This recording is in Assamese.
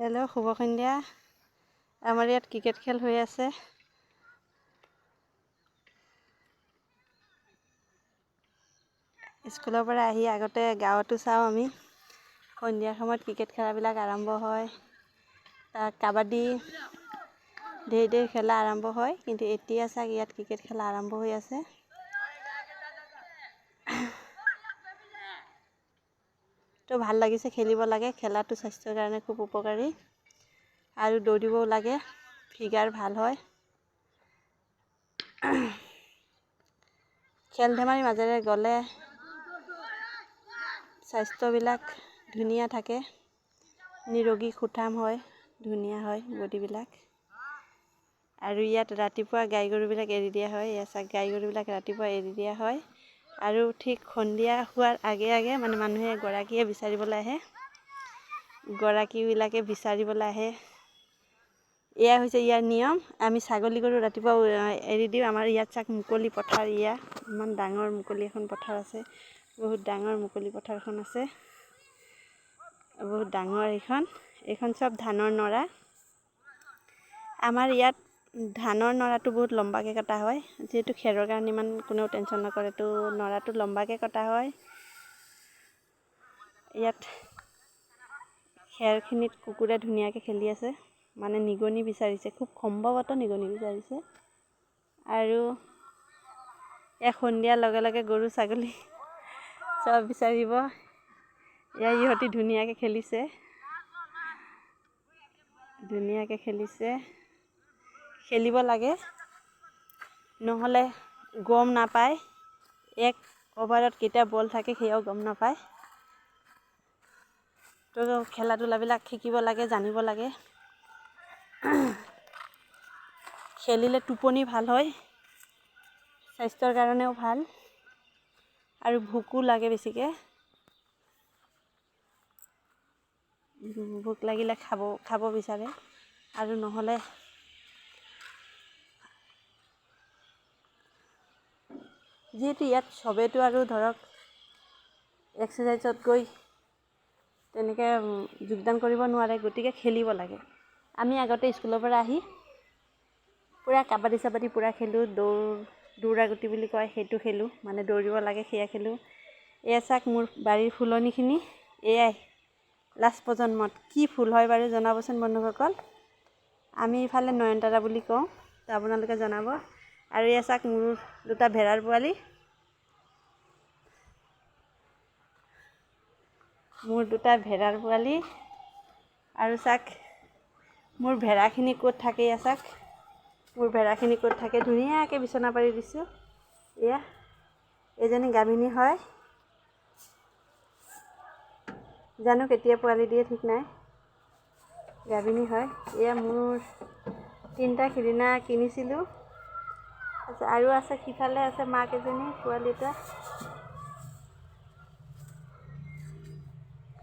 হেল্ল' শুভ সন্ধ্যা। আমাৰ ইয়াত ক্ৰিকেট খেল হৈ আছে। স্কুলৰ পৰা আহি আগতে গাঁৱতো চাওঁ আমি সন্ধিয়াৰ সময়ত ক্ৰিকেট খেলাবিলাক আৰম্ভ হয়। তাত কাবাডী ধেৰ খেলা আৰম্ভ হয়, কিন্তু এতিয়া চাগ ইয়াত ক্ৰিকেট খেলা আৰম্ভ হৈ আছে। তো ভাল লাগিছে, খেলিব লাগে। খেলাটো স্বাস্থ্যৰ কাৰণে খুব উপকাৰী আৰু দৌৰিবও লাগে, ফিগাৰ ভাল হয়। খেল ধেমালিৰ মাজেৰে গ'লে স্বাস্থ্যবিলাক ধুনীয়া থাকে, নিৰোগী সুঠাম হয়, ধুনীয়া হয় বডিবিলাক। আৰু ইয়াত ৰাতিপুৱা গাই গৰুবিলাক এৰি দিয়া হয়। ইয়াত গাই গৰুবিলাক ৰাতিপুৱা এৰি দিয়া হয় আৰু ঠিক সন্ধিয়া হোৱাৰ আগে আগে মানুহে গৰাকীয়ে বিচাৰিবলৈ আহে। গৰাকীবিলাকে বিচাৰিবলৈ আহে। এয়া হৈছে ইয়াৰ নিয়ম। আমি ছাগলী গৰু ৰাতিপুৱা এৰি দিওঁ। আমাৰ ইয়াত চাক মুকলি পথাৰ, ইমান ডাঙৰ মুকলি এখন পথাৰ আছে। বহুত ডাঙৰ মুকলি পথাৰখন আছে, বহুত ডাঙৰ। এইখন চব ধানৰ নৰা। আমাৰ ইয়াত ধানৰ নৰাটো বহুত লম্বাকৈ কটা হয়, যিহেতু খেৰৰ কাৰণে ইমান কোনেও টেনশ্যন নকৰে। তো নৰাটো লম্বাকৈ কটা হয়। ইয়াত খেৰখিনিত কুকুৰে ধুনীয়াকৈ খেলি আছে, নিগনি বিচাৰিছে, খুব সম্ভৱতঃ নিগনি বিচাৰিছে। আৰু সন্ধিয়াৰ লগে লগে গৰু ছাগলী চব বিচাৰিব। ইহঁতি ধুনীয়াকৈ খেলিছে, খেলিব লাগে, নহ'লে গম নাপায়। এক অভাৰত কেতিয়া বল থাকে সেয়াও গম নাপায়। তো খেলা ধূলাবিলাক শিকিব লাগে, জানিব লাগে। খেলিলে টোপনি ভাল হয়, স্বাস্থ্যৰ কাৰণেও ভাল, আৰু ভোকো লাগে বেছিকৈ। ভোক লাগিলে খাব বিচাৰে, আৰু নহ'লে যিহেতু ইয়াত চবেতো আৰু ধৰক এক্সাৰচাইজত গৈ তেনেকৈ যোগদান কৰিব নোৱাৰে, গতিকে খেলিব লাগে। আমি আগতে স্কুলৰ পৰা আহি পূৰা কাবাডী চাবাডী পূৰা খেলোঁ। দৌৰা গুটি বুলি কয়, সেইটো খেলোঁ, দৌৰিব লাগে, সেয়া খেলোঁ। এয়া চাওক মোৰ বাৰীৰ ফুলনিখিনি, এয়াই লাষ্ট প্ৰজন্মত কি ফুল হয় বাৰু জনাবচোন বন্ধুসকল। আমি ইফালে নয়নতৰা বুলি কওঁ, তো আপোনালোকে জনাব। আৰু এয়া চাওক মোৰ দুটা ভেড়াৰ পোৱালি, আৰু চাওক মোৰ ভেড়াখিনি ক'ত থাকে। এয়া চাওক মোৰ ভেড়াখিনি ক'ত থাকে, ধুনীয়াকৈ বিচনা পাৰি দিছোঁ। এয়া এজনী গাভিনী হয়, জানো কেতিয়া পোৱালি দিয়ে ঠিক নাই, গাভিনী হয়। এয়া মোৰ 3টা সিদিনা কিনিছিলোঁ। আৰু আছে, সিফালে আছে মাক এজনী, পোৱালি এটা।